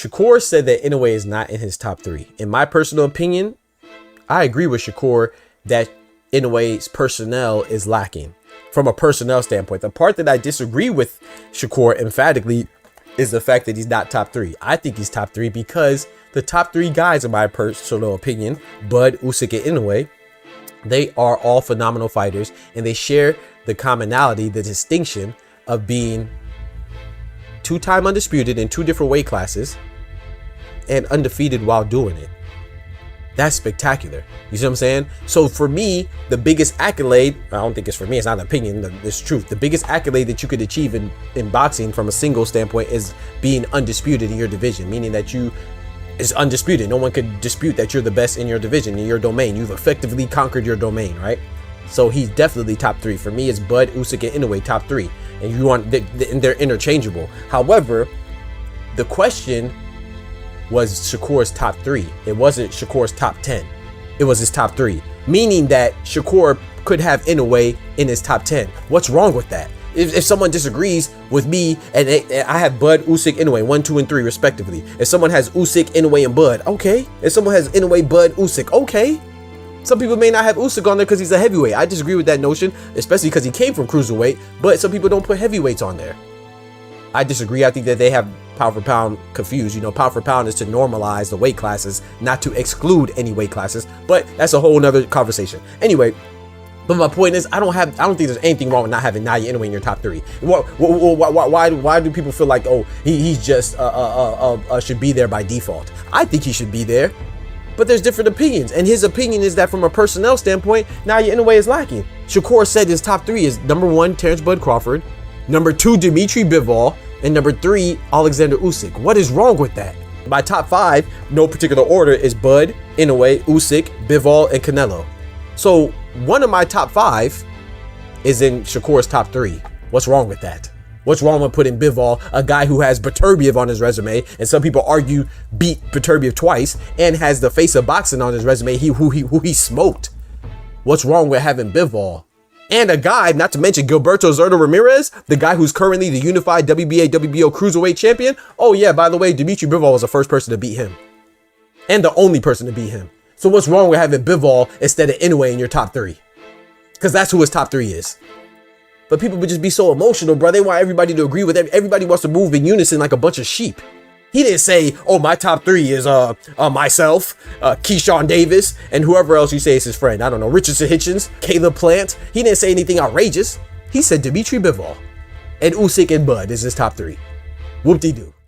Shakur said that Inoue is not in his top 3. In my personal opinion, I agree with Shakur that Inoue's personnel is lacking from a personnel standpoint. The part that I disagree with Shakur emphatically is the fact that he's not top 3. I think he's top 3 because the top 3 guys, in my personal opinion, Bud, Usyk, and Inoue, they are all phenomenal fighters, and they share the commonality, the distinction of being 2-time undisputed in 2 different weight classes and undefeated while doing it. That's spectacular. You see what I'm saying? So for me, the biggest accolade, I don't think it's for me, it's not an opinion, it's truth. The biggest accolade that you could achieve in boxing from a single standpoint is being undisputed in your division, meaning that you is undisputed. No one could dispute that you're the best in your division, in your domain. You've effectively conquered your domain, right? So he's definitely top 3. For me, it's Bud, Usyk, and Inoue top 3. And you want, they're interchangeable. However, the question was Shakur's top 3. It wasn't Shakur's top 10. It was his top 3. Meaning that Shakur could have Inoue in his top 10. What's wrong with that? If someone disagrees with me and I have Bud, Usyk, Inoue 1, 2, and 3 respectively. If someone has Usyk, Inoue, and Bud, okay. If someone has Inoue, Bud, Usyk, okay. Some people may not have Usyk on there because he's a heavyweight. I disagree with that notion, especially because he came from cruiserweight. But some people don't put heavyweights on there. I disagree. I think that they have pound for pound confused. You know, pound for pound is to normalize the weight classes, not to exclude any weight classes. But that's a whole nother conversation. Anyway, but my point is, I don't think there's anything wrong with not having Naoya Inoue in your top 3. Why do people feel like, oh, he's just should be there by default? I think he should be there. But there's different opinions, and his opinion is that from a personnel standpoint, Naoya Inoue is lacking. Shakur said his top 3 is number 1, Terrence Bud Crawford, number 2, Dimitri Bivol, and number 3, Alexander Usyk. What is wrong with that? My top 5, no particular order, is Bud, Inoue, Usyk, Bivol, and Canelo. So one of my top 5 is in Shakur's top 3. What's wrong with that? What's wrong with putting Bivol, a guy who has Beterbiev on his resume, and some people argue beat Beterbiev twice, and has the face of boxing on his resume, who he smoked? What's wrong with having Bivol? And a guy, not to mention Gilberto Zurdo Ramirez, the guy who's currently the unified WBA, WBO cruiserweight champion. Oh yeah, by the way, Dimitri Bivol was the first person to beat him. And the only person to beat him. So what's wrong with having Bivol instead of Inoue in your top 3? Because that's who his top 3 is. But people would just be so emotional, bro. They want everybody to agree with everybody wants to move in unison like a bunch of sheep. He didn't say, oh, my top 3 is myself, Keyshawn Davis, and whoever else you say is his friend. I don't know, Richardson Hitchens, Caleb Plant. He didn't say anything outrageous. He said Dimitri Bivol and Usyk and Bud is his top 3. Whoop-de-doo.